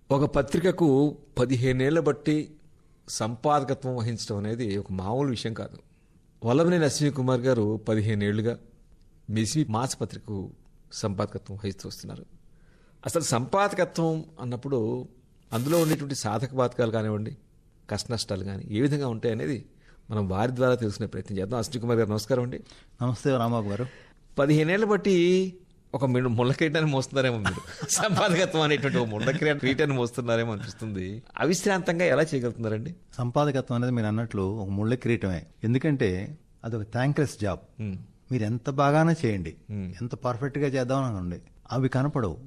ఒక పత్రికకు 15 ఏళ్ల బట్టి సంపాదకత్వం వహించడం అనేది ఒక మామూలు విషయం కాదు. వల్లభనేని అశ్విని కుమార్ గారు 15 ఏళ్లుగా మిస్మి మాసపత్రికకు సంపాదకత్వం వహిస్తూ వస్తున్నారు. అసలు సంపాదకత్వం అన్నప్పుడు అందులో ఉండేటువంటి సాధక బాధకాలు కానివ్వండి, కష్ట నష్టాలు కానీ ఏ విధంగా ఉంటాయి అనేది మనం వారి ద్వారా తెలుసుకునే ప్రయత్నం చేద్దాం. అశ్విని కుమార్ గారు నమస్కారం అండి. నమస్తే రాంబాబు గారు. 15 ఏళ్ల బట్టి ఒక ముళ్ళ మోస్తున్నారేమో మీరు సంపాదకత్వం అనేటువంటి ఒక ముళ్ళ క్రీటాన్ని మోస్తున్నారేమో అనిపిస్తుంది. అవిశ్రాంతంగా ఎలా చేయగలుగుతున్నారండి? సంపాదకత్వం అనేది మీరు అన్నట్లు ఒక ముళ్ళ కిరీటమే. ఎందుకంటే అదొక థ్యాంక్లెస్ జాబ్. మీరు ఎంత బాగానే చేయండి, ఎంత పర్ఫెక్ట్ గా చేద్దామని అనుకోండి, అవి కనపడవు.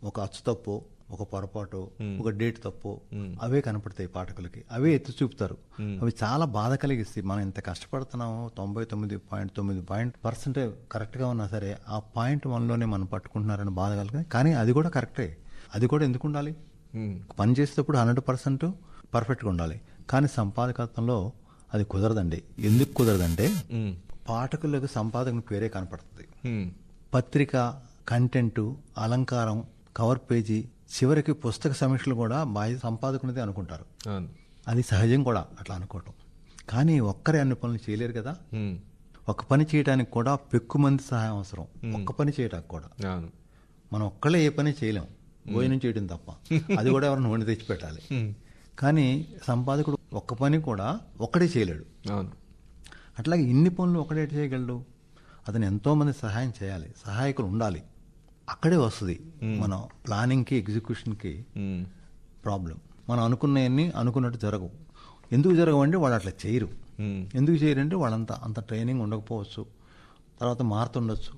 ఒక అచ్చు తప్పు, ఒక పొరపాటు, ఒక డేట్ తప్పు, అవే కనపడతాయి పాఠకులకి. అవే ఎత్తి చూపుతారు. అవి చాలా బాధ కలిగిస్తాయి. మనం ఎంత కష్టపడుతున్నామో 99.9% కరెక్ట్ గా ఉన్నా సరే ఆ పాయింట్ మనలోనే మనం పట్టుకుంటున్నారని బాధ కలిగి, కానీ అది కూడా కరెక్టే. అది కూడా ఎందుకు ఉండాలి? పని చేసేటప్పుడు 100% పర్ఫెక్ట్ గా ఉండాలి. కానీ సంపాదకత్వంలో అది కుదరదండి. ఎందుకు కుదరదంటే పాఠకులకు సంపాదకుని పేరే కనపడుతుంది. పత్రిక కంటెంట్, అలంకారం, కవర్ పేజీ, చివరికి పుస్తక సమీక్షలు కూడా బాధ్యత సంపాదకునిదే అనుకుంటారు. అది సహజం కూడా అట్లా అనుకోవటం. కానీ ఒక్కరే అన్ని పనులు చేయలేరు కదా. ఒక పని చేయడానికి కూడా పెక్కు మంది సహాయం అవసరం. ఒక్క పని చేయడానికి కూడా మనం ఒక్కళ్ళే ఏ పని చేయలేం, భోజనం చేయడం తప్ప. అది కూడా ఎవరిని వండి తెచ్చి పెట్టాలి. కానీ సంపాదకుడు ఒక్క పని కూడా ఒక్కడే చేయలేడు. అట్లాగే ఇన్ని పనులు ఒకడే చేయగలడు. అతను ఎంతో మంది సహాయం చేయాలి, సహాయకులు ఉండాలి. అక్కడే వస్తుంది మన ప్లానింగ్కి, ఎగ్జిక్యూషన్కి ప్రాబ్లం. మనం అనుకున్నవన్నీ అనుకున్నట్టు జరగవు. ఎందుకు జరగవంటే వాళ్ళు అట్లా చేయరు. ఎందుకు చేయరంటే వాళ్ళంతా అంత ట్రైనింగ్ ఉండకపోవచ్చు, తర్వాత మారుతుండొచ్చు,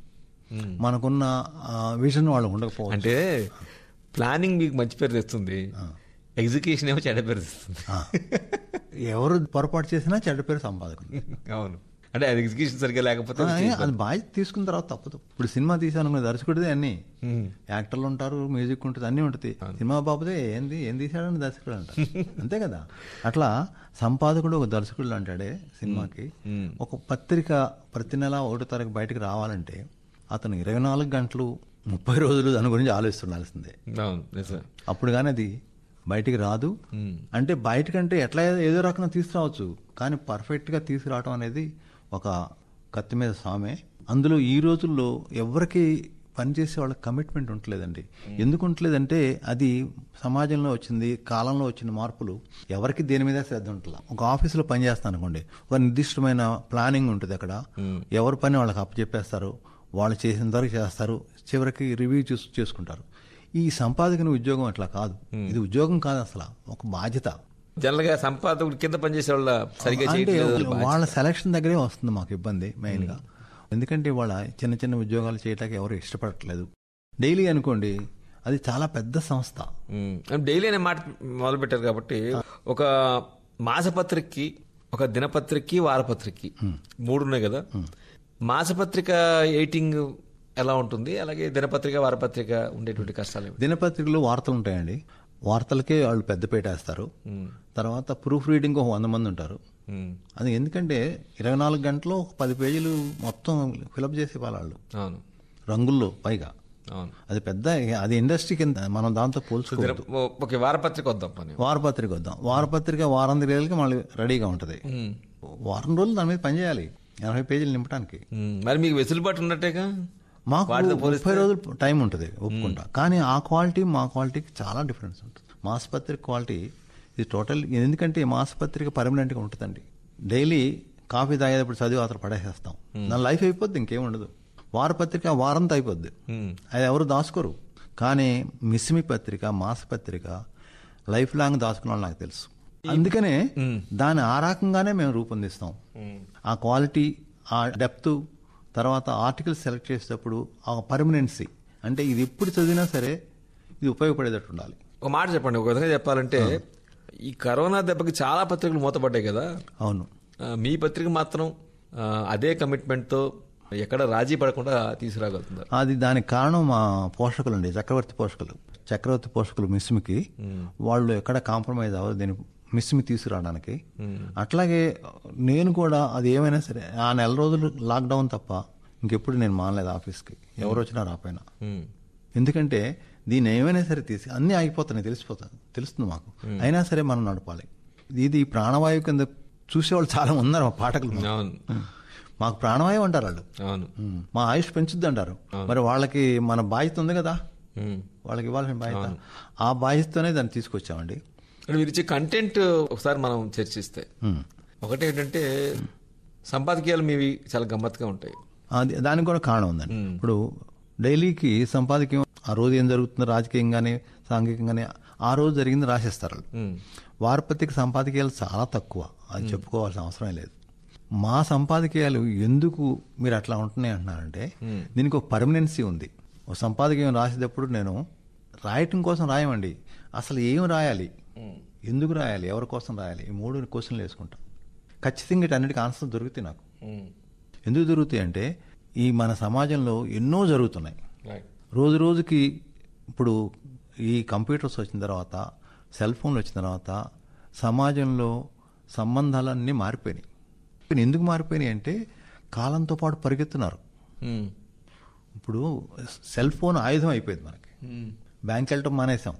మనకున్న విజన్ వాళ్ళు ఉండకపోవచ్చు. అంటే ప్లానింగ్ మీకు మంచి పేరు తెస్తుంది, ఎగ్జిక్యూషన్ ఏమో చెడ్డ పేరు తెస్తుంది. ఎవరు పొరపాటు చేసినా చెడ్డ పేరు సంపాదకులు. అవును, అంటే అది ఎగ్జిక్యూషన్ సరిగ్గా లేకపోతే అది బాధ్యత తీసుకున్న తర్వాత తప్పదు. ఇప్పుడు సినిమా తీసాను, దర్శకుడిదే అన్ని, యాక్టర్లు ఉంటారు, మ్యూజిక్ ఉంటుంది, అన్నీ ఉంటుంది. సినిమా బాబుదే ఏం తీసాడని దర్శకుడు అంటారు, అంతే కదా. అట్లా సంపాదకుడు ఒక దర్శకుడు అంటాడే సినిమాకి. ఒక పత్రిక ప్రతి నెల 1వ తారీఖు బయటకు రావాలంటే అతను 24 గంటలు 30 రోజులు దాని గురించి ఆలోచిస్తుండాల్సిందే. అప్పుడు కానీ అది బయటికి రాదు. అంటే బయటకంటే ఎట్లా ఏదో రకంగా తీసుకురావచ్చు, కానీ పర్ఫెక్ట్గా తీసుకురావడం అనేది ఒక కత్తి మీద సామే. అందులో ఈ రోజుల్లో ఎవరికి పనిచేసే వాళ్ళకి కమిట్మెంట్ ఉండలేదండి. ఎందుకు ఉండలేదంటే అది సమాజంలో వచ్చింది, కాలంలో వచ్చిన మార్పులు. ఎవరికి దేని మీద శ్రద్ధ ఉంటుందా. ఒక ఆఫీసులో పని చేస్తాను అనుకోండి, ఒక నిర్దిష్టమైన ప్లానింగ్ ఉంటుంది. అక్కడ ఎవరి పని వాళ్ళకి అప్పచెప్పేస్తారు, వాళ్ళు చేసిన వరకు చేస్తారు, చివరికి రివ్యూ చేసుకుంటారు. ఈ సంపాదకుని ఉద్యోగం అట్లా కాదు. ఇది ఉద్యోగం కాదు, అసలు ఒక బాధ్యత. జనరల్ గా సంపాదకుడు కింద పనిచేసే వాళ్ళ సరిగ్గా వాళ్ళ సెలక్షన్ దగ్గరే వస్తుంది మాకు ఇబ్బంది మెయిన్ గా. ఎందుకంటే వాళ్ళ చిన్న చిన్న ఉద్యోగాలు చేయడానికి ఎవరు ఇష్టపడట్లేదు. డైలీ అనుకోండి, అది చాలా పెద్ద సంస్థ. డైలీ అనే మాట మొదలు పెట్టారు కాబట్టి ఒక మాసపత్రికకి, ఒక దినపత్రికకి, వారపత్రికకి 3 ఉన్నాయి కదా. మాసపత్రిక ఎడిటింగ్ ఎలా ఉంటుంది, అలాగే దినపత్రిక, వారపత్రిక ఉండేటువంటి కష్టాలు? దినపత్రికలో వార్తలు ఉంటాయండి, వార్తలకే వాళ్ళు పెద్దపీట వేస్తారు. తర్వాత ప్రూఫ్ రీడింగ్ 100 మంది ఉంటారు. అది ఎందుకంటే 24 గంటలు 10 పేజీలు మొత్తం ఫిలప్ చేసే వాళ్ళు, రంగుల్లో పైగా. అది పెద్ద, అది ఇండస్ట్రీ కింద మనం దాంతో పోల్చుకోవాలి. వారపత్రిక వద్దాం. వారపత్రిక వారం రోజులకి మళ్ళీ రెడీగా ఉంటుంది. వారం రోజులు దాని మీద పనిచేయాలి 80 పేజీలు నింపడానికి. మరి మీకు వెసులుబాటు ఉన్నట్టేగా. మాకు 30 రోజులు టైం ఉంటుంది, ఒప్పుకుంటా. కానీ ఆ క్వాలిటీ మా క్వాలిటీకి చాలా డిఫరెన్స్ ఉంటుంది. మాసపత్రిక క్వాలిటీ ఇది టోటల్. ఎందుకంటే మాసపత్రిక పర్మనెంట్గా ఉంటుందండి. డైలీ కాఫీ తాగేటప్పుడు చదివి అతను పడేసేస్తాం, నా లైఫ్ అయిపోద్ది, ఇంకేం ఉండదు. వారపత్రిక వారంతో అయిపోద్ది, అది ఎవరు దాచుకోరు. కానీ మిస్మి పత్రిక, మాసపత్రిక లైఫ్ లాంగ్ దాచుకున్న వాళ్ళు నాకు తెలుసు. అందుకనే దాన్ని ఆ రకంగానే మేము రూపొందిస్తాం. ఆ క్వాలిటీ, ఆ డెప్త్, తర్వాత ఆర్టికల్స్ సెలెక్ట్ చేసేటప్పుడు ఆ పర్మనెన్సీ, అంటే ఇది ఎప్పుడు చదివినా సరే ఇది ఉపయోగపడేటట్టు ఉండాలి. ఒక మాట చెప్పండి, ఒక విధంగా చెప్పాలంటే ఈ కరోనా దెబ్బకి చాలా పత్రికలు మూతపడ్డాయి కదా. అవును. మీ పత్రిక మాత్రం అదే కమిట్మెంట్తో ఎక్కడ రాజీ పడకుండా తీసుకురాగలుగుతున్నారు. అది దానికి కారణం మా పోషకులు అండి, చక్రవర్తి పోషకులు మిస్మికి. వాళ్ళు ఎక్కడ కాంప్రమైజ్ అవ్వదు దీని మిస్మి తీసుకురావడానికి. అట్లాగే నేను కూడా అది ఏమైనా సరే ఆ 4 రోజులు లాక్డౌన్ తప్ప ఇంకెప్పుడు నేను మానలేదు ఆఫీస్కి, ఎవరు వచ్చినా రాపోయినా. ఎందుకంటే దీన్ని ఏమైనా సరే తీసి అన్నీ ఆగిపోతున్నాయి, తెలుస్తుంది మాకు. అయినా సరే మనం నడపాలి. ఇది ప్రాణవాయువు కింద చూసేవాళ్ళు చాలా ఉన్నారు మా పాఠకులు. మాకు ప్రాణవాయువు అంటారు వాళ్ళు. మా ఆయుష్ పెంచుద్ది అంటారు. మరి వాళ్ళకి మన బాధ్యత ఉంది కదా, వాళ్ళకి ఇవ్వాల్సిన బాధ్యత. ఆ బాధ్యతతోనే దాన్ని తీసుకొచ్చామండి. మీరు ఇచ్చే కంటెంట్ ఒకసారి మనం చర్చిస్తే, ఒకటి ఏంటంటే సంపాదకీయాలు మీవి చాలా గమ్మత్తుగా ఉంటాయి. దానికి కూడా కారణం ఉందండి. ఇప్పుడు డైలీకి సంపాదకీయం ఆ రోజు ఏం జరుగుతుందో రాజకీయంగానే సాంఘికంగానే ఆ రోజు జరిగింది రాసేస్తారు. వారపత్రిక సంపాదకీయాలు చాలా తక్కువ, అది చెప్పుకోవాల్సిన అవసరం లేదు. మా సంపాదకీయాలు ఎందుకు మీరు అట్లా ఉంటున్నాయి అంటున్నారంటే, దీనికి ఒక పర్మనెన్సీ ఉంది. ఒక సంపాదకీయం రాసేటప్పుడు నేను రాయటం కోసం రాయమండి, అసలు ఏం రాయాలి, ఎందుకు రాయాలి, ఎవరి కోసం రాయాలి, ఈ 3 క్వశ్చన్లు వేసుకుంటాం. ఖచ్చితంగా ఇటన్నిటికీ ఆన్సర్ దొరుకుతాయి నాకు. ఎందుకు దొరుకుతాయి అంటే, ఈ మన సమాజంలో ఎన్నో జరుగుతున్నాయి రోజు రోజుకి. ఇప్పుడు ఈ కంప్యూటర్స్ వచ్చిన తర్వాత, సెల్ ఫోన్లు వచ్చిన తర్వాత సమాజంలో సంబంధాలన్నీ మారిపోయినాయి. ఎందుకు మారిపోయినాయి అంటే, కాలంతో పాటు పరిగెత్తున్నారు. ఇప్పుడు సెల్ ఫోన్ ఆయుధం అయిపోయింది మనకి. బ్యాంక్ వెళ్ళటం మానేసాం,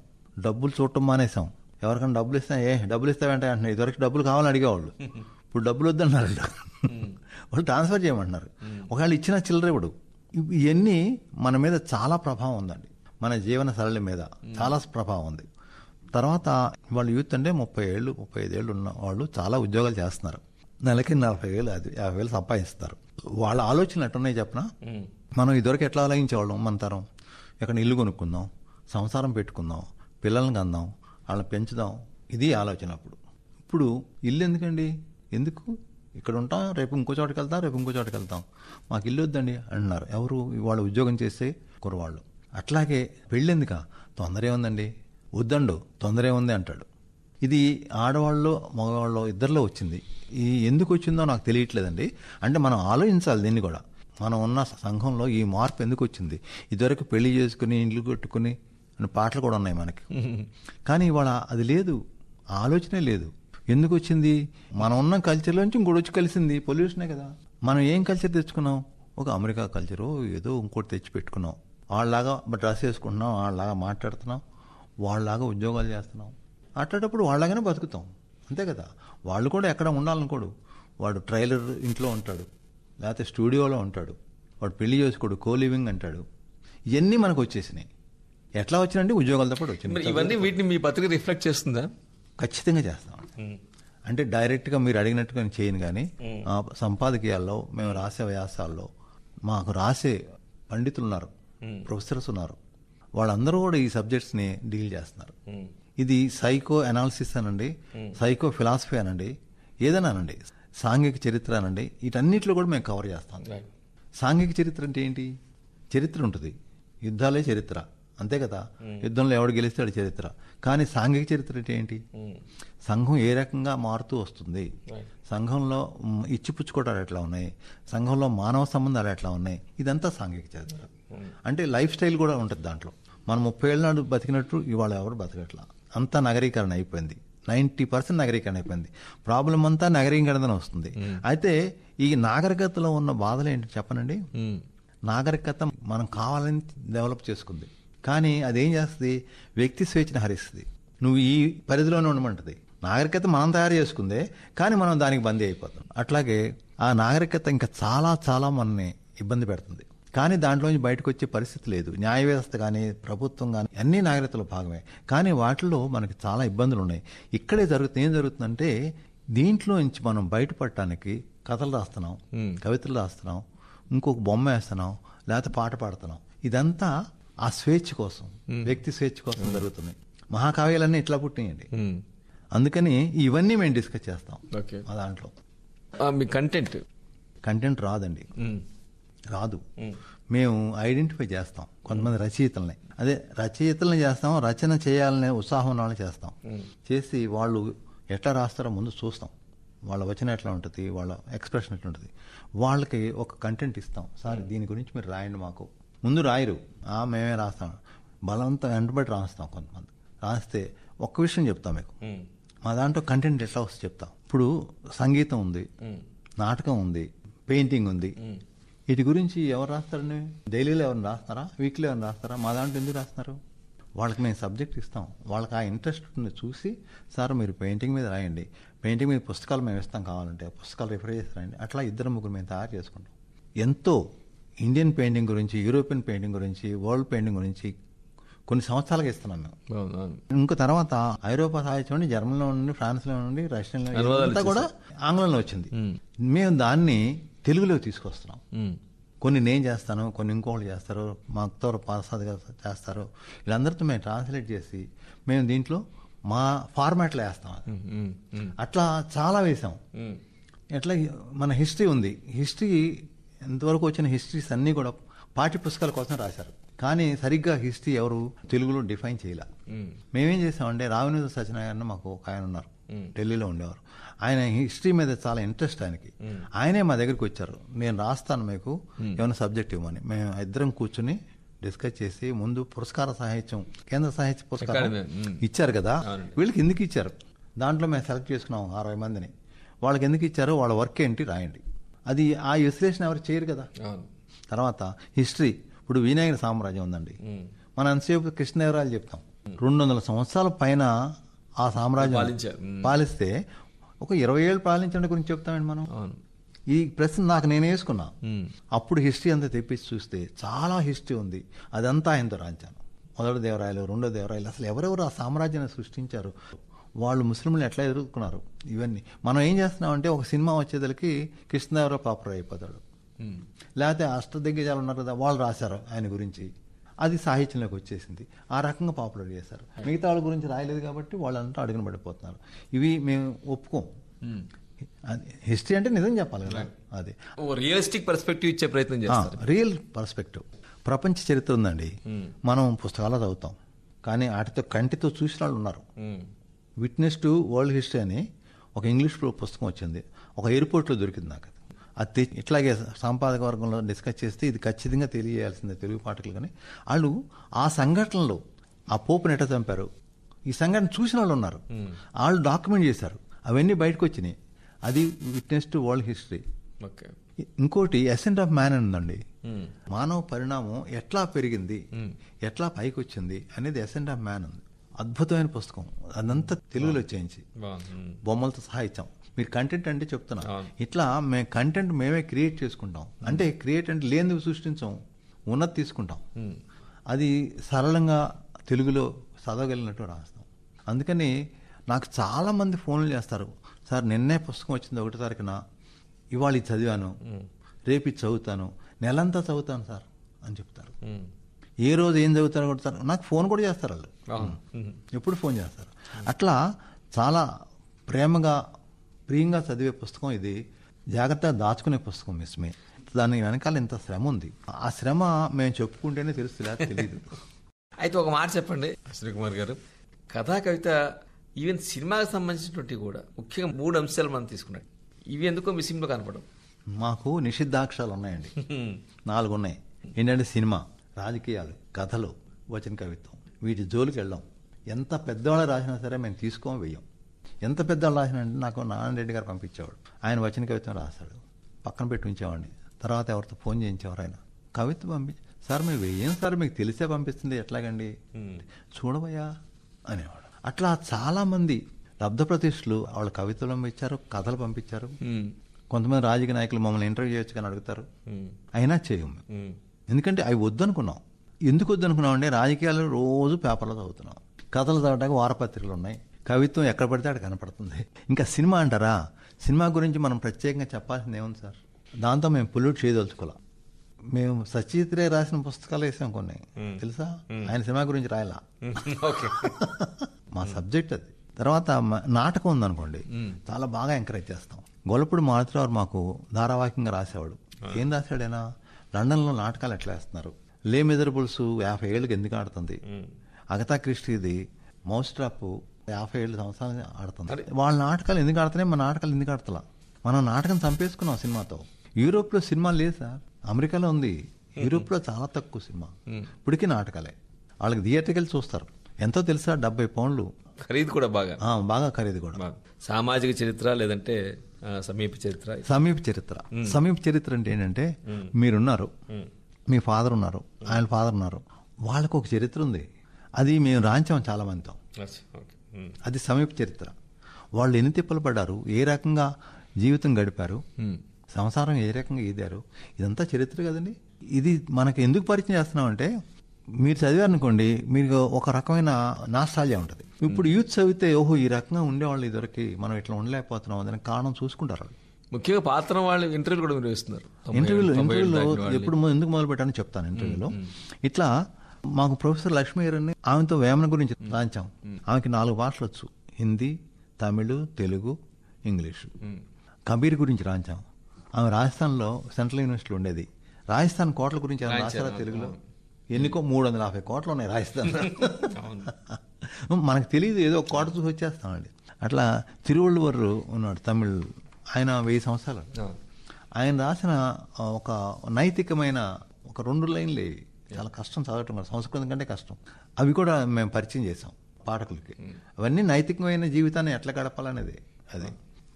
డబ్బులు చూడటం మానేసాం. ఎవరికైనా డబ్బులు ఇస్తా, డబ్బులు ఇస్తావంటే అంటే ఇదివరకు డబ్బులు కావాలని అడిగేవాళ్ళు, ఇప్పుడు డబ్బులు వద్దన్నారు. వాళ్ళు ట్రాన్స్ఫర్ చేయమంటున్నారు. ఒకవేళ ఇచ్చిన చిల్లర ఇవ్వడు. ఇవన్నీ మన మీద చాలా ప్రభావం ఉందండి, మన జీవన సరళి మీద చాలా ప్రభావం ఉంది. తర్వాత వాళ్ళు యూత్ అంటే 30 ఏళ్ళు 35 ఏళ్ళు ఉన్న వాళ్ళు చాలా ఉద్యోగాలు చేస్తున్నారు. నెలకి 40,000 50,000 సంపాదిస్తారు. వాళ్ళ ఆలోచనలు ఎట్టున్నాయి చెప్పిన. మనం ఇదివరకు ఎట్లా ఆలోచించేవాళ్ళం, మన తరం ఎక్కడ ఇల్లు కొనుక్కుందాం, సంసారం పెట్టుకుందాం, పిల్లల్ని కందాం, వాళ్ళని పెంచుదాం, ఇది ఆలోచన. ఇప్పుడు ఇల్లు ఎందుకండి, ఎందుకు ఇక్కడ ఉంటాం, రేపు ఇంకో చోటుకి వెళ్తాం, రేపు ఇంకో చోటుకి వెళ్తాం, మాకు ఇల్లు వద్దండి అంటున్నారు. ఎవరు? వాళ్ళు ఉద్యోగం చేసే కుర్రవాళ్ళు. అట్లాగే పెళ్ళెందుక, తొందర ఏముందండి, వద్దండు, తొందర ఏముంది అంటాడు. ఇది ఆడవాళ్ళు మగవాళ్ళు ఇద్దరిలో వచ్చింది. ఈ ఎందుకు వచ్చిందో నాకు తెలియట్లేదండి. అంటే మనం ఆలోచించాలి దీన్ని కూడా. మనం ఉన్న సంఘంలో ఈ మార్పు ఎందుకు వచ్చింది? ఇదివరకు పెళ్లి చేసుకుని ఇండ్లు కట్టుకుని అని పాటలు కూడా ఉన్నాయి మనకి, కానీ ఇవాళ అది లేదు, ఆలోచనే లేదు. ఎందుకు వచ్చింది? మనం ఉన్న కల్చర్లోంచి ఇంకోటి వచ్చి కలిసింది, పొల్యూషనే కదా. మనం ఏం కల్చర్ తెచ్చుకున్నాం? ఒక అమెరికా కల్చరు ఏదో ఇంకోటి తెచ్చి పెట్టుకున్నాం. వాళ్ళలాగా డ్రెస్ వేసుకుంటున్నాం, వాళ్ళలాగా మాట్లాడుతున్నాం, వాళ్ళలాగా ఉద్యోగాలు చేస్తున్నాం. అట్లాంటప్పుడు వాళ్ళలాగానే బతుకుతాం, అంతే కదా. వాళ్ళు కూడా ఎక్కడ ఉండాలనుకోడు. వాడు ట్రైలర్ ఇంట్లో ఉంటాడు, లేకపోతే స్టూడియోలో ఉంటాడు, వాడు పెళ్లి చేసుకోడు, కో లివింగ్ అంటాడు. ఇవన్నీ మనకు వచ్చేసినాయి. ఎట్లా వచ్చినంటే ఉద్యోగాలతో పాటు వచ్చినాయి. ఇవన్నీ వీటిని మీ పత్రిక రిఫ్లెక్ట్ చేస్తుందా? ఖచ్చితంగా చేస్తాం. అంటే డైరెక్ట్గా మీరు అడిగినట్టుగా నేను చేయను, కానీ సంపాదకీయాల్లో మేము రాసే వ్యాసాల్లో మాకు రాసే పండితులు ఉన్నారు, ప్రొఫెసర్స్ ఉన్నారు. వాళ్ళందరూ కూడా ఈ సబ్జెక్ట్స్ని డీల్ చేస్తున్నారు. ఇది సైకో అనాలిసిస్ అనండి, సైకో ఫిలాసఫీ అనండి, ఏదైనానండి, సాంఘిక చరిత్ర అనండి, వీటన్నిటిలో కూడా మేము కవర్ చేస్తాం. సాంఘిక చరిత్ర అంటే ఏంటి? చరిత్ర ఉంటుంది, యుద్ధాలే చరిత్ర, అంతే కదా. యుద్ధంలో ఎవడు గెలిస్తే వాడి చరిత్ర. కానీ సాంఘిక చరిత్ర అంటే ఏంటి? సంఘం ఏ రకంగా మారుతూ వస్తుంది, సంఘంలో ఇచ్చిపుచ్చుకోవటాలు ఎట్లా ఉన్నాయి, సంఘంలో మానవ సంబంధాలు ఎట్లా ఉన్నాయి, ఇదంతా సాంఘిక చరిత్ర. అంటే లైఫ్ స్టైల్ కూడా ఉంటుంది దాంట్లో. మనం 30 ఏళ్ళ నాడు బతికినట్టు ఇవాళ ఎవరు బతకట్లా. అంతా నగరీకరణ అయిపోయింది, 90% నగరీకరణ అయిపోయింది. ప్రాబ్లం అంతా నగరీకరణనే వస్తుంది. అయితే ఈ నాగరికతలో ఉన్న బాధలు ఏంటి చెప్పనండి. నాగరికత మనం కావాలని డెవలప్ చేసుకుంది, కానీ అదేం చేస్తుంది? వ్యక్తి స్వేచ్ఛను హరిస్తుంది. నువ్వు ఈ పరిధిలోనే ఉండమంటుంది. నాగరికత మనం తయారు చేసుకుందే, కానీ మనం దానికి బందీ అయిపోతాం. అట్లాగే ఆ నాగరికత ఇంకా చాలా చాలా మనల్ని ఇబ్బంది పెడుతుంది, కానీ దాంట్లోంచి బయటకు వచ్చే పరిస్థితి లేదు. న్యాయ వ్యవస్థ కానీ, ప్రభుత్వం కానీ, అన్ని నాగరికతలో భాగమే, కానీ వాటిలో మనకి చాలా ఇబ్బందులు ఉన్నాయి. ఇక్కడే ఏం జరుగుతుందంటే, దీంట్లో నుంచి మనం బయటపడటానికి కథలు రాస్తున్నాం, కవితలు రాస్తున్నాం, ఇంకొక బొమ్మ వేస్తున్నాం, లేకపోతే పాట పాడుతున్నాం. ఇదంతా ఆ స్వేచ్ఛ కోసం, వ్యక్తి స్వేచ్ఛ కోసం జరుగుతుంది. మహాకావ్యాలన్నీ ఇట్లా పుట్టినాయండి. అందుకని ఇవన్నీ మేము డిస్కస్ చేస్తాం ఆ దాంట్లో. మీ కంటెంట్ రాదండి, రాదు. మేము ఐడెంటిఫై చేస్తాం కొంతమంది రచయితల్ని, అదే రచయితల్ని చేస్తాం, రచన చేయాలనే ఉత్సాహం వాళ్ళని చేస్తాం. చేసి వాళ్ళు ఎట్లా రాస్తారో ముందు చూస్తాం, వాళ్ళ వచనం ఎట్లా ఉంటుంది, వాళ్ళ ఎక్స్ప్రెషన్ ఎట్లా ఉంటుంది. వాళ్ళకి ఒక కంటెంట్ ఇస్తాం. సార్ దీని గురించి మీరు రాయండి. మాకు ముందు రాయరు, మేమే రాస్తాం, బలవంతం వెంటబడి రాస్తాం. కొంతమంది రాస్తే ఒక్క విషయం చెప్తాం మీకు, మా దాంట్లో కంటెంట్ ఎట్లా వస్తే చెప్తాం. ఇప్పుడు సంగీతం ఉంది, నాటకం ఉంది, పెయింటింగ్ ఉంది, వీటి గురించి ఎవరు రాస్తారండి? డైలీలో ఎవరు రాస్తారా? వీక్లీ ఎవరు రాస్తారా? మా దాంట్లో ఎందుకు రాస్తున్నారు? వాళ్ళకి మేము సబ్జెక్ట్ ఇస్తాం, వాళ్ళకి ఆ ఇంట్రెస్ట్ చూసి సార్ మీరు పెయింటింగ్ మీద రాయండి, పెయింటింగ్ మీద పుస్తకాలు మేము ఇస్తాం, కావాలంటే పుస్తకాలు రిఫర్ చేసి రాయండి. అట్లా 2-3 మేము తయారు చేసుకుంటాం. ఎంతో ఇండియన్ పెయింటింగ్ గురించి, యూరోపియన్ పెయింటింగ్ గురించి, వరల్డ్ పెయింటింగ్ గురించి కొన్ని సంవత్సరాలుగా ఇస్తున్నాం మేము. ఇంకో తర్వాత ఐరోపా సాహిత్యం నుండి, జర్మనీలో నుండి, ఫ్రాన్స్లో నుండి, రష్యాలో అంతా కూడా ఆంగ్లంలో వచ్చింది. మేము దాన్ని తెలుగులో తీసుకొస్తున్నాం. కొన్ని నేను చేస్తాను, కొన్ని ఇంకోళ్ళు చేస్తారు, మా తోర పారసాద్ గారు చేస్తారు. వీళ్ళందరితో మేము ట్రాన్స్లేట్ చేసి మేము దీంట్లో మా ఫార్మాట్లో వేస్తాం. అట్లా చాలా వేసాం. ఎట్లా మన హిస్టరీ ఉంది, హిస్టరీ ఎంతవరకు వచ్చిన హిస్టరీస్ అన్నీ కూడా పాఠ్య పుస్తకాల కోసం రాశారు. కానీ సరిగ్గా హిస్టరీ ఎవరు తెలుగులో డిఫైన్ చేయలే. మేమేం చేసామంటే రావినూత సత్యనారాయణ మాకు ఒక ఆయన ఉన్నారు, ఢిల్లీలో ఉండేవారు. ఆయన హిస్టరీ మీద చాలా ఇంట్రెస్ట్ ఆయనకి. ఆయనే మా దగ్గరికి వచ్చారు, నేను రాస్తాను మీకు ఏమైనా సబ్జెక్ట్ ఇవ్వమని. మేము ఇద్దరం కూర్చుని డిస్కస్ చేసి ముందు పురస్కార సాహిత్యం, కేంద్ర సాహిత్య పురస్కారం ఇచ్చారు కదా, వీళ్ళకి ఎందుకు ఇచ్చారు? దాంట్లో మేము సెలెక్ట్ చేసుకున్నాం 60 మందిని. వాళ్ళకి ఎందుకు ఇచ్చారు, వాళ్ళ వర్క్ ఏంటి రాయండి. అది ఆ విశ్లేషణ ఎవరు చేయరు కదా. తర్వాత హిస్టరీ, ఇప్పుడు వినాయకుడి సామ్రాజ్యం ఉందండి, మనం ఎంతసేపు కృష్ణదేవరాయలు చెప్తాం. 200 సంవత్సరాల పైన ఆ సామ్రాజ్యం పాలిస్తే ఒక 20 ఏళ్ళు పాలించడం గురించి చెప్తామండి మనం. ఈ ప్రశ్న నాకు నేను వేసుకున్నా. అప్పుడు హిస్టరీ అంతా తెప్పించి చూస్తే చాలా హిస్టరీ ఉంది. అదంతా ఆయనతో రాయించాను. మొదటి దేవరాయలు, రెండో దేవరాయలు, అసలు ఎవరెవరు ఆ సామ్రాజ్యాన్ని సృష్టించారు, వాళ్ళు ముస్లింలు ఎట్లా ఎదుర్కొన్నారు, ఇవన్నీ. మనం ఏం చేస్తున్నామంటే ఒక సినిమా వచ్చేదలకి కృష్ణదేవరాయ పాపులర్ అయిపోతాడు, లేకపోతే అష్టదిగ్గజాలు ఉన్నారు కదా వాళ్ళు రాశారు ఆయన గురించి, అది సాహిత్యంలోకి వచ్చేసింది. ఆ రకంగా పాపులర్ చేశారు. మిగతా వాళ్ళ గురించి రాయలేదు కాబట్టి వాళ్ళంతా అడుగున పడిపోతున్నారు. ఇవి మేము ఒప్పుకోం. హిస్టరీ అంటే నిజం చెప్పాలి కదా. అది రియలిస్టిక్ పర్స్పెక్టివ్ ఇచ్చే ప్రయత్నం చేస్తారు. Real perspective. ప్రపంచ చరిత్ర ఉందండి, మనం పుస్తకాలు చదువుతాం, కానీ వాటితో కంటితో చూసిన వాళ్ళు ఉన్నారు. విట్నెస్ టు వరల్డ్ హిస్టరీ అని ఒక ఇంగ్లీష్ పుస్తకం వచ్చింది, ఒక ఎయిర్పోర్ట్లో దొరికింది నాకు. అది ఇట్లాగే సాంపాదక వర్గంలో డిస్కస్ చేస్తే ఇది ఖచ్చితంగా తెలియజేయాల్సిందే తెలుగు పాఠకులు. కానీ వాళ్ళు ఆ సంఘటనలో ఆ పోపుని ఎట్లా చంపారు, ఈ సంఘటన చూసిన వాళ్ళు ఉన్నారు, వాళ్ళు డాక్యుమెంట్ చేశారు, అవన్నీ బయటకు వచ్చినాయి. అది విట్నెస్ టు వరల్డ్ హిస్టరీ. ఇంకోటి ఎసెంట్ ఆఫ్ మ్యాన్ అని ఉందండి, మానవ పరిణామం ఎట్లా పెరిగింది, ఎట్లా పైకి వచ్చింది అనేది ఎసెంట్ ఆఫ్ మ్యాన్ ఉంది. అద్భుతమైన పుస్తకం, అదంతా తెలుగులో చేయించి బొమ్మలతో సహా ఇచ్చాం. మీరు కంటెంట్ అంటే చెప్తున్నా, ఇట్లా మేము కంటెంట్ మేమే క్రియేట్ చేసుకుంటాం. అంటే క్రియేట్ అంటే లేనిది సృష్టించాం, ఉన్నది తీసుకుంటాం. అది సరళంగా తెలుగులో చదవగలిగినట్టు రాస్తాం. అందుకని నాకు చాలామంది ఫోన్లు చేస్తారు, సార్ నిన్నే పుస్తకం వచ్చింది 1వ తారీఖున, ఇవాళ ఇది చదివాను, రేపు ఇది చదువుతాను, నెలంతా చదువుతాను సార్ అని చెప్తారు. ఏ రోజు ఏం చదువుతారో కొడతారు, నాకు ఫోన్ కూడా చేస్తారు వాళ్ళు, ఎప్పుడు ఫోన్ చేస్తారు. అట్లా చాలా ప్రేమగా ప్రియంగా చదివే పుస్తకం ఇది, జాగ్రత్తగా దాచుకునే పుస్తకం మిస్మే. దాని వెనకాల ఇంత శ్రమ ఉంది, ఆ శ్రమ మేము చెప్పుకుంటేనే తెలుస్తుంది, తెలియదు. అయితే ఒక మాట చెప్పండి శ్రీకుమార్ గారు, కథా కవిత ఈవెన్ సినిమాకి సంబంధించినటువంటి కూడా ముఖ్యంగా 3 అంశాలు మనం తీసుకున్నాం, ఇవి ఎందుకో మిస్సింగ్లో కనపడవు. మాకు నిషిద్ధాక్షరాలు ఉన్నాయండి, 4 ఉన్నాయి. ఏంటంటే సినిమా, రాజకీయాలు, కథలు, వచన కవిత్వం, వీటి జోలికి వెళ్ళాం. ఎంత పెద్దవాళ్ళు రాసినా సరే మేము తీసుకోం, వెయ్యం. ఎంత పెద్దవాళ్ళు రాసినా అంటే నాకు నారాయణరెడ్డి గారు పంపించేవాడు, ఆయన వచన కవిత్వం రాస్తాడు, పక్కన పెట్టి ఉంచేవాడిని. తర్వాత ఎవరితో ఫోన్ చేయించేవారు, ఆయన కవిత్వం పంపించి, సార్ మీరు వెయ్యం సార్, మీకు తెలిసే పంపిస్తుంది, ఎట్లాగండి చూడవయ్యా అనేవాడు. అట్లా చాలామంది లబ్ధ ప్రతిష్ఠలు వాళ్ళ కవితలు పంపించారు, కథలు పంపించారు. కొంతమంది రాజకీయ నాయకులు మమ్మల్ని ఇంటర్వ్యూ చేయొచ్చు కానీ అడుగుతారు, అయినా చేయము. ఎందుకంటే అవి వద్దనుకున్నాం. ఎందుకు వద్దనుకున్నాం అంటే రాజకీయాలు రోజు పేపర్లో చదువుతున్నాం, కథలు చదవడానికి వారపత్రికలు ఉన్నాయి, కవిత్వం ఎక్కడ పడితే అక్కడ కనపడుతుంది. ఇంకా సినిమా అంటారా, సినిమా గురించి మనం ప్రత్యేకంగా చెప్పాల్సింది ఏముంది సార్, దాంతో మేము పొల్యూట్ చేయదలుచుకోలే. మేము సచిత్ర రాసిన పుస్తకాలు వేసాం కొన్ని, తెలుసా, ఆయన సినిమా గురించి రాయలా. మా సబ్జెక్ట్ అది. తర్వాత నాటకం ఉందనుకోండి, చాలా బాగా ఎంకరేజ్ చేస్తాం. గొల్లపూడి మారుతిరావు మాకు ధారావాహికంగా రాసేవాడు. ఏం రాశాడైనా, లండన్లో నాటకాలు ఎట్లా వేస్తున్నారు, లే మిజరబుల్స్ 50 ఏళ్ళకి ఎందుకు ఆడుతుంది, అగతా క్రిస్టీది మౌస్ ట్రాప్ 57 సంవత్సరాలు ఆడుతుంది. వాళ్ళ నాటకాలు ఎందుకు ఆడుతున్నాయి, మన నాటకాలు ఎందుకు ఆడతలా? మనం నాటకం చంపేసుకున్నాం సినిమాతో. యూరోప్లో సినిమా లేదు సార్, అమెరికాలో ఉంది, యూరోప్లో చాలా తక్కువ సినిమా. ఇప్పటికీ నాటకాలే. వాళ్ళకి థియేటర్కి వెళ్ళి చూస్తారు. ఎంతో తెలుసా, 70 పౌండ్లు ఖరీదు కూడా బాగా. బాగా ఖరీదు కూడా. బాగా. సామాజిక చరిత్ర లేదంటే సమీప చరిత్ర. సమీప చరిత్ర. సమీప చరిత్ర అంటే ఏంటంటే, మీరున్నారు, మీ ఫాదర్ ఉన్నారు, ఆయన ఫాదర్ ఉన్నారు, వాళ్ళకు ఒక చరిత్ర ఉంది, అది మేము రాంచాం చాలా మందితో. అది సమీప చరిత్ర. వాళ్ళు ఎన్ని తిప్పలు పడ్డారు, ఏ రకంగా జీవితం గడిపారు, సంసారం ఏ రకంగా ఈదారు, ఇదంతా చరిత్ర కదండి. ఇది మనకు ఎందుకు పరిచయం చేస్తున్నామంటే, మీరు చదివారనుకోండి, మీకు ఒక రకమైన నాస్టాల్జియా ఉంటుంది. ఇప్పుడు యూత్ చదివితే ఓహో ఈ రకంగా ఉండేవాళ్ళు ఇదివరకు, మనం ఇట్లా ఉండలేకపోతున్నాం అని కారణం చూసుకుంటారు. ముఖ్యంగా పాత్ర వాళ్ళు ఇంటర్వ్యూలు కూడా మీరు వేస్తున్నారు. ఇంటర్వ్యూలో ఎప్పుడు ఎందుకు మొదలు పెట్టానో చెప్తాను. ఇంటర్వ్యూలో ఇట్లా మాకు ప్రొఫెసర్ లక్ష్మీ గారిని, ఆమెతో వేమన గురించి రాంచాం. ఆమెకి 4 భాషలు వచ్చు, హిందీ, తమిళ్, తెలుగు, ఇంగ్లీషు. కబీర్ గురించి రాంచాం. ఆమె రాజస్థాన్లో సెంట్రల్ యూనివర్సిటీలో ఉండేది. రాజస్థాన్ కోటల గురించి ఆమె రాశారా తెలుగులో? ఎన్నికో 350 కోట్లు ఉన్నాయి రాజస్థాన్. మనకు తెలియదు, ఏదో ఒక కోట చూసి వచ్చేస్తామండి. అట్లా తిరువళ్ళువర్ ఉన్నాడు తమిళ్, ఆయన 1000 సంవత్సరాలు. ఆయన రాసిన ఒక నైతికమైన ఒక 2 లైన్లు, చాలా కష్టం చదవటం, సంస్కృతం కంటే కష్టం. అవి కూడా మేము పరిచయం చేసాం పాఠకులకి. అవన్నీ నైతికమైన జీవితాన్ని ఎట్లా గడపాలనేది. అది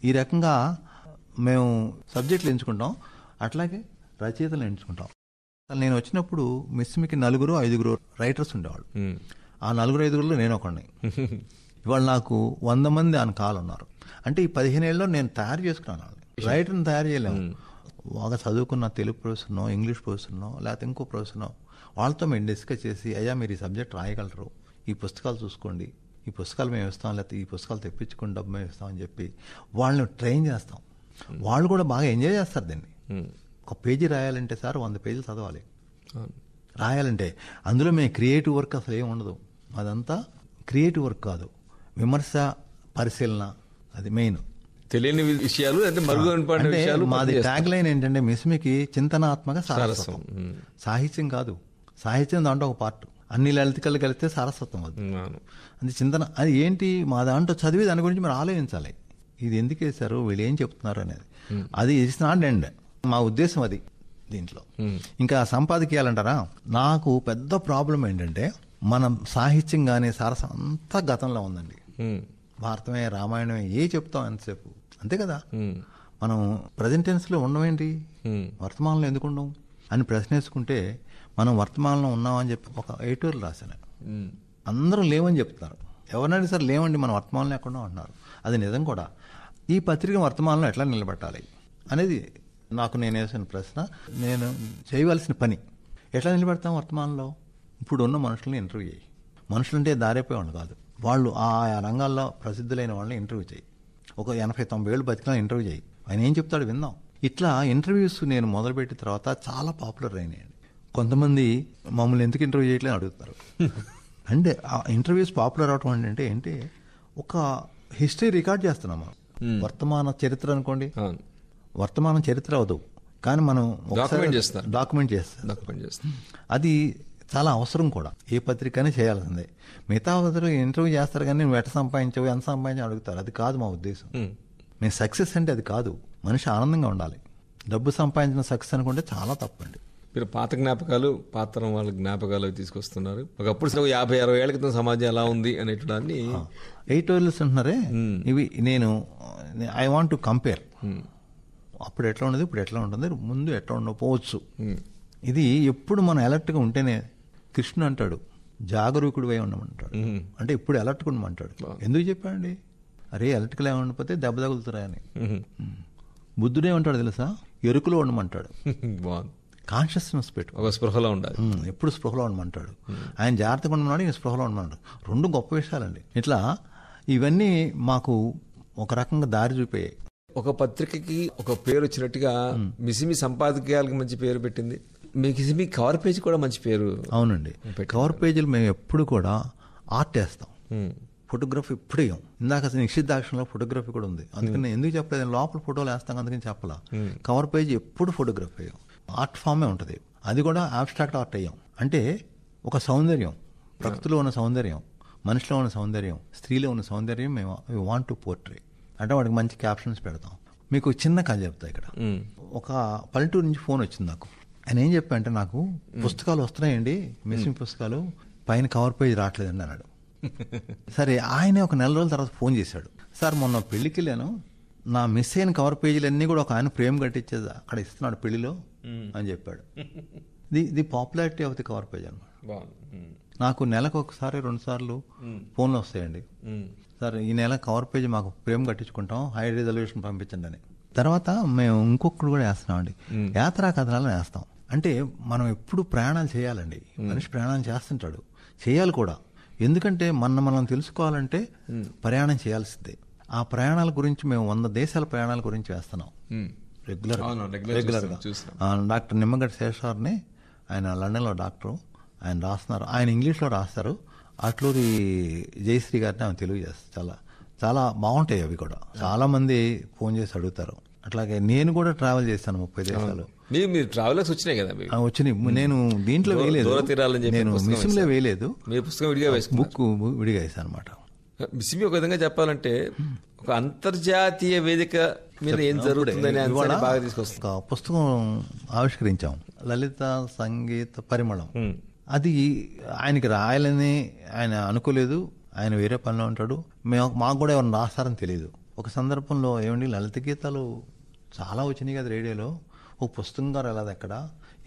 ఈ రకంగా మేము సబ్జెక్టులు ఎంచుకుంటాం, అట్లాగే రచయితలు ఎంచుకుంటాం. నేను వచ్చినప్పుడు మిస్మికి 4-5 రైటర్స్ ఉండేవాళ్ళు. ఆ 4-5లో నేను ఒకడిని. ఇవాళ నాకు 100 మంది ఆయన కాలు ఉన్నారు. అంటే ఈ 15 ఏళ్ళలో నేను తయారు చేసుకున్నాను. రైటర్ని తయారు చేయలేము. బాగా చదువుకున్న తెలుగు ప్రొఫెసర్నో, ఇంగ్లీష్ ప్రొఫెసర్నో, లేకపోతే ఇంకో ప్రొఫెసర్నో, వాళ్ళతో మేము డిస్కస్ చేసి, అయ్యా మీరు ఈ సబ్జెక్ట్ రాయగలరు, ఈ పుస్తకాలు చూసుకోండి, ఈ పుస్తకాలు మేము ఇస్తాం, లేకపోతే ఈ పుస్తకాలు తెప్పించుకుని డబ్బు మేము ఇస్తామని చెప్పి వాళ్ళని ట్రైన్ చేస్తాం. వాళ్ళు కూడా బాగా ఎంజాయ్ చేస్తారు దీన్ని. ఒక పేజీ రాయాలంటే సార్ 100 పేజీలు చదవాలి. రాయాలంటే అందులో మేము క్రియేటివ్ వర్క్ అసలు ఏమి ఉండదు. అదంతా క్రియేటివ్ వర్క్ కాదు, విమర్శ, పరిశీలన, అది మెయిన్. తెలియని విషయాలు అంటే మరుగున విషయాలు. మాది ట్యాగ్ లైన్ ఏంటంటే, మిస్మికి చింతనాత్మక సారస్వతం. సాహిత్యం కాదు, సాహిత్యం దాంట్లో ఒక పార్ట్. అన్ని లలితికలు కలిస్తే సారస్వతం అవుతుంది. అది చింతన. అది ఏంటి, మా దాంట్లో చదివి దాని గురించి మీరు ఆలోచించాలి. ఇది ఎందుకు వేశారు, వీళ్ళు ఏం చెప్తున్నారు అనేది. అది ఇట్స్ నాట్ ఎండ్. మా ఉద్దేశం అది దీంట్లో. ఇంకా సంపాదకీయాలంటారా, నాకు పెద్ద ప్రాబ్లం ఏంటంటే, మనం సాహిత్యం కానీ సారసం అంతా గతంలో ఉందండి. భారతమే, రామాయణమే ఏ చెప్తాం ఎంతసేపు, అంతే కదా. మనం ప్రజెంట్ టెన్స్లో ఉండమేంటి, వర్తమానంలో ఎందుకు ఉండం అని ప్రశ్నేసుకుంటే, మనం వర్తమానంలో ఉన్నామని చెప్పి ఒక ఎడిటోరియల్ రాశాను. అందరూ లేవని చెప్తున్నారు. ఎవరినైనా సరే లేవండి, మనం వర్తమానంలో ఎక్కడో అంటున్నారు. అది నిజం కూడా. ఈ పత్రిక వర్తమానంలో ఎట్లా నిలబెట్టాలి అనేది నాకు నేను వేసిన ప్రశ్న. నేను చేయవలసిన పని ఎట్లా నిలబెడతాం వర్తమానంలో. ఇప్పుడు ఉన్న మనుషుల్ని ఇంటర్వ్యూ చేయి. మనుషులంటే దారైపోయేవాళ్ళు కాదు, వాళ్ళు ఆయా రంగాల్లో ప్రసిద్ధులైన వాళ్ళని ఇంటర్వ్యూ చేయి. ఒక 80-90 ఏళ్ళు బతికినా ఇంటర్వ్యూ చేయి, ఆయన ఏం చెప్తాడు విందాం. ఇట్లా ఇంటర్వ్యూస్ నేను మొదలుపెట్టిన తర్వాత చాలా పాపులర్ అయినాయండి. కొంతమంది మమ్మల్ని ఎందుకు ఇంటర్వ్యూ చేయట్లేదు అడుగుతారు. అంటే ఆ ఇంటర్వ్యూస్ పాపులర్ అవటం అంటే ఏంటి, ఒక హిస్టరీ రికార్డ్ చేస్తున్నాం మనం. వర్తమాన చరిత్ర అనుకోండి, వర్తమానం చరిత్ర అవదు, కానీ మనం డాక్యుమెంట్ చేస్తాం. అది చాలా అవసరం కూడా, ఏ పత్రికనే చేయాల్సిందే. మిగతా పత్రికలు ఇంటర్వ్యూ చేస్తారు కానీ నువ్వు ఎట్లా సంపాదించావు, ఎంత సంపాదించావు అడుగుతారు. అది కాదు మా ఉద్దేశం. మేము సక్సెస్ అంటే అది కాదు, మనిషి ఆనందంగా ఉండాలి. డబ్బు సంపాదించిన సక్సెస్ అనుకుంటే చాలా తప్పండి. మీరు పాత జ్ఞాపకాలు, పాత్రం వాళ్ళ జ్ఞాపకాలు తీసుకొస్తున్నారు. ఒకప్పుడు 50-60 ఏళ్ల క్రితం సమాజం ఎలా ఉంది అనేటాన్ని ఎడిటోరియల్స్ అంటున్నారే, ఇవి నేను ఐ వాంట్ టు కంపేర్. అప్పుడు ఎట్లా ఉండదు, ఇప్పుడు ఎట్లా ఉంటుంది, ముందు ఎట్లా ఉండకపోవచ్చు. ఇది ఎప్పుడు మనం అలర్ట్గా ఉంటేనే. కృష్ణుడు అంటాడు, జాగరూకుడు అయి ఉండమంటాడు. అంటే ఇప్పుడు అలర్ట్గా ఉండమంటాడు. ఎందుకు చెప్పాడండి, అరే అలర్ట్గా ఉండకపోతే దెబ్బ తగులుతారని. బుద్ధుడేమంటాడు తెలుసా, ఎరుకులో ఉండమంటాడు. కాన్షియస్నెస్ పెట్టు, ఒక స్పృహలో ఉండాలి, ఎప్పుడు స్పృహలో ఉండమంటాడు. ఆయన జాగ్రత్తగా ఉండమన్నాడు, ఈయన స్పృహలో ఉండమన్నాడు. 2 గొప్ప విషయాలండి. ఇట్లా ఇవన్నీ మాకు ఒక రకంగా దారి చూపాయి. ఒక పత్రికకి ఒక పేరు వచ్చినట్టుగా మిసిమి సంపాదకీయాలకు మంచి పేరు పెట్టింది. మిసిమి కవర్ పేజీ కూడా మంచి పేరు. అవునండి, కవర్ పేజీలు మేము ఎప్పుడు కూడా ఆర్ట్ వేస్తాం, ఫోటోగ్రఫీ ఎప్పుడు వేయం. ఇందాక నిషిద్ధాక్షరంలో ఫోటోగ్రఫీ కూడా ఉంది, అందుకని ఎందుకు చెప్పలేదు, లోపల ఫోటోలు వేస్తాం అందుకని చెప్పాలా. కవర్ పేజీ ఎప్పుడు ఫోటోగ్రఫీ వేయం, ఆర్ట్ ఫామే ఉంటుంది. అది కూడా ఆబ్స్ట్రాక్ట్ ఆర్ట్ వేయం. అంటే ఒక సౌందర్యం, ప్రకృతిలో ఉన్న సౌందర్యం, మనిషిలో ఉన్న సౌందర్యం, స్త్రీలో ఉన్న సౌందర్యం మేము వాంట్ టు పోర్ట్రే. అంటే వాడికి మంచి క్యాప్షన్స్ పెడతాం. మీకు చిన్న కథ చెప్తా. ఇక్కడ ఒక పల్లెటూరు నుంచి ఫోన్ వచ్చింది నాకు. ఆయన ఏం చెప్పా అంటే, నాకు పుస్తకాలు వస్తున్నాయండి, మిస్సింగ్ పుస్తకాలు, పైన కవర్ పేజ్ రావట్లేదండి అన్నాడు. సరే ఆయన ఒక నెల రోజుల తర్వాత ఫోన్ చేశాడు, సార్ మొన్న పెళ్లికి వెళ్ళాను, నా మిస్ అయిన కవర్ పేజీలు అన్నీ కూడా ఒక ఆయన ఫ్రేమ్ కట్టించేది అక్కడ ఇస్తున్నాడు పెళ్లిలో అని చెప్పాడు. The popularity of the cover page అన్నమాట. నాకు నెలకు ఒకసారి 2 సార్లు ఫోన్లు వస్తాయండి, సార్ ఈ నెల కవర్ పేజ్ మాకు ఫ్రేమ్ కట్టించుకుంటాం, హై రిజల్యూషన్ పంపించండి అని. తర్వాత మేము ఇంకొకటి కూడా వేస్తున్నామండి, యాత్రా కథనాలను వేస్తాం. అంటే మనం ఎప్పుడు ప్రయాణాలు చేయాలండి, మనిషి ప్రయాణం చేస్తుంటాడు, చేయాలి కూడా. ఎందుకంటే మనం తెలుసుకోవాలంటే ప్రయాణం చేయాల్సిందే. ఆ ప్రయాణాల గురించి మేము 100 దేశాల ప్రయాణాల గురించి వేస్తున్నాం రెగ్యులర్గా. డాక్టర్ నిమ్మగడ్డ శేషార్ని, ఆయన లండన్లో డాక్టరు, ఆయన రాస్తున్నారు, ఆయన ఇంగ్లీష్లో రాస్తారు. అట్లూరి జయశ్రీ గారిని ఆమె తెలుగు చేస్తారు. చాలా చాలా బాగుంటాయి అవి కూడా. చాలా మంది ఫోన్ చేసి అడుగుతారు. అట్లాగే నేను కూడా ట్రావెల్ చేశాను 30 దేశాలు. మీరు ట్రావెలర్స్ వచ్చినాయి కదా, వచ్చినాయి. నేను దీంట్లో వేయలేదు, నేను మిస్సింగ్లో వేయలేదు, బుక్ విడిగా వేసాను అనమాట. మిస్సింగ్ ఒక విధంగా చెప్పాలంటే ఒక అంతర్జాతీయ వేదిక మీద ఏం జరుగుతుందని బాగా తీసుకొస్తాం. ఒక పుస్తకం ఆవిష్కరించాం, లలిత సంగీత పరిమళం. అది ఆయనకి రాయాలని ఆయన అనుకోలేదు, ఆయన వేరే పనిలో ఉంటాడు. మాకు కూడా ఎవరిని రాస్తారని తెలియదు. ఒక సందర్భంలో ఏమండి లలిత గీతాలు చాలా వచ్చినాయి కదా రేడియోలో, ఒక పుస్తకంగా రాలేదు, ఎక్కడ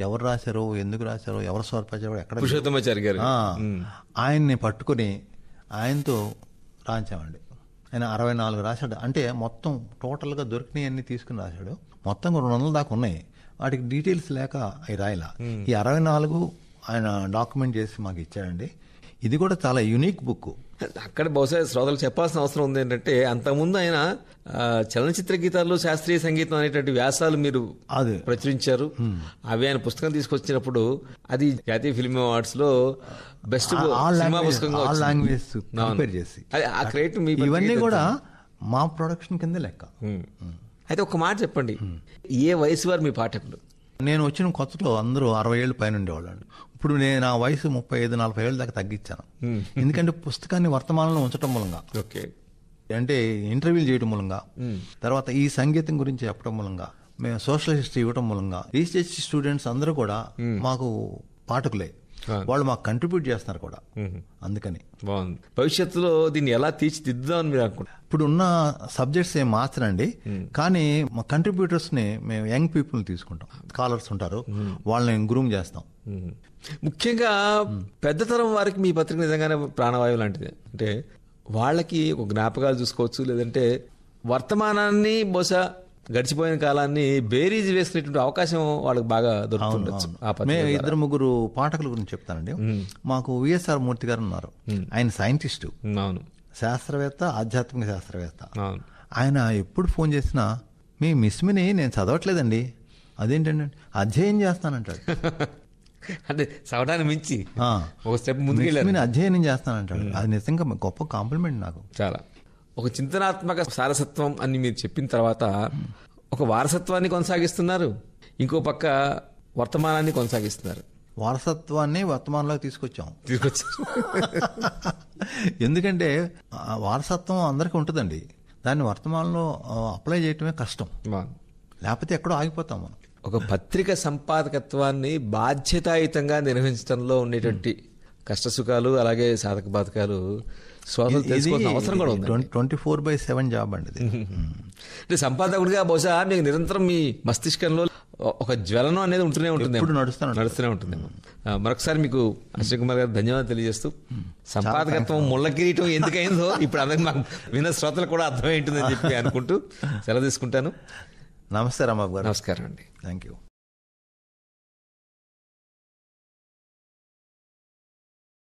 ఎవరు రాశారో, ఎందుకు రాశారో, ఎవరు స్వరపరిచారో ఎక్కడ. పురుషోత్తమాచారి గారు ఆయన్ని పట్టుకుని ఆయనతో రాయించామండి. ఆయన 64 రాశాడు. అంటే మొత్తం టోటల్గా దొరికినాయి అన్ని తీసుకుని రాశాడు. మొత్తం 200 దాకా ఉన్నాయి. వాటికి డీటెయిల్స్ లేక అవి రాయలా. ఈ 64 ఆయన డాక్యుమెంట్ చేసి మాకు ఇచ్చాడండి. ఇది కూడా చాలా యూనిక్ బుక్. అక్కడ బహుశా శ్రోతలు చెప్పాల్సిన అవసరం ఉంది ఏంటంటే, అంతకుముందు ఆయన చలనచిత్ర గీతాలు, శాస్త్రీయ సంగీతం అనేటువంటి వ్యాసాలు మీరు ప్రచురించారు. అవి ఆయన పుస్తకం తీసుకొచ్చినప్పుడు అది జాతీయ ఫిల్మ్ అవార్డ్స్ లో బెస్ట్ సినిమా పుస్తకంగా లాంగ్వేజ్ కంపేర్ చేసి ఆ క్రెడిట్ ఇవన్నీ కూడా మా ప్రొడక్షన్ కింద లెక్క. అయితే ఒక మాట చెప్పండి, ఏ వయసు వారు మీ పాఠకులు? నేను వచ్చిన కొత్తలో అందరూ 60 ఏళ్ళు పైన ఉండేవాళ్ళు. ఇప్పుడు నేను ఆ వయసు 35-40 ఏళ్ళ దాకా తగ్గించాను. ఎందుకంటే పుస్తకాన్ని వర్తమానంలో ఉంచడం మూలంగా, అంటే ఇంటర్వ్యూలు చేయడం మూలంగా, తర్వాత ఈ సంగీతం గురించి చెప్పడం మూలంగా, మేము సోషల్ హిస్టరీ ఇవ్వడం మూలంగా, రీసెర్చ్ స్టూడెంట్స్ అందరూ కూడా మాకు పాఠకులే, వాళ్ళు మాకు కంట్రిబ్యూట్ చేస్తున్నారు కూడా. అందుకని బాగుంది. భవిష్యత్తులో దీన్ని ఎలా తీర్చిదిద్దామని మీరు అనుకుంటారు? ఇప్పుడు ఉన్న సబ్జెక్ట్స్ ఏం మార్చరండి, కానీ మా కంట్రిబ్యూటర్స్ ని మేము యంగ్ పీపుల్ తీసుకుంటాం. స్కాలర్స్ ఉంటారు, వాళ్ళని గ్రూమ్ చేస్తాం. ముఖ్యంగా పెద్ద తరం వారికి మీ పత్రిక నిజంగానే ప్రాణవాయువు లాంటిది. అంటే వాళ్ళకి ఒక జ్ఞాపకాలు చూసుకోవచ్చు, లేదంటే వర్తమానాన్ని బహుశా గడిచిపోయిన కాలాన్ని బేరీజ్ వేసుకునేటువంటి అవకాశం వాళ్ళకి బాగా దొరుకుతుండొచ్చు. మేము 2-3 పాఠకుల గురించి చెప్తానండి. మాకు విఎస్ఆర్ మూర్తి గారు ఉన్నారు, ఆయన సైంటిస్టు, శాస్త్రవేత్త, ఆధ్యాత్మిక శాస్త్రవేత్త. ఆయన ఎప్పుడు ఫోన్ చేసినా మీ మిస్మిని నేను చదవట్లేదండి, అదేంటండి అధ్యయనం చేస్తానంటాడు. అంటే చదవడానికి మించి ఒక స్టెప్ ముందుకు అధ్యయనం చేస్తానంటాడు. అది నిజంగా గొప్ప కాంప్లిమెంట్ నాకు. చాలా ఒక చింతనాత్మక సారసత్వం అని మీరు చెప్పిన తర్వాత ఒక వారసత్వాన్ని కొనసాగిస్తున్నారు, ఇంకో పక్క వర్తమానాన్ని కొనసాగిస్తున్నారు. వారసత్వాన్ని వర్తమానంలోకి తీసుకొచ్చారు. ఎందుకంటే వారసత్వం అందరికీ ఉంటుందండి, దాన్ని వర్తమానంలో అప్లై చేయటమే కష్టం, లేకపోతే ఎక్కడో ఆగిపోతాం మనం. ఒక పత్రిక సంపాదకత్వాన్ని బాధ్యతాయుతంగా నిర్వహించడంలో ఉండేటువంటి కష్టసుఖాలు, అలాగే సాధక బాధకాలు శ్రోతలు తెలుసుకోవాల్సిన అవసరం కూడా ఉంది. 24/7 జాబ్ అండి. అంటే సంపాదకుడిగా బహుశా మీకు నిరంతరం మీ మస్తిష్కంలో ఒక జ్వలనం అనేది ఉంటూనే ఉంటుంది, నడుస్తూనే ఉంటుంది. మరొకసారి మీకు అశ్విన్ కుమార్ గారు ధన్యవాదాలు తెలియజేస్తూ, సంపాదకత్వం ముళ్ళ కిరీటం ఎందుకైందో ఇప్పుడు అందరికి మాకు విన్న శ్రోతలు కూడా అర్థమై ఉంటుందని చెప్పి అనుకుంటూ సెలవు తీసుకుంటాను. నమస్తే రాంబాబు గారు. నమస్కారం అండి. Thank you.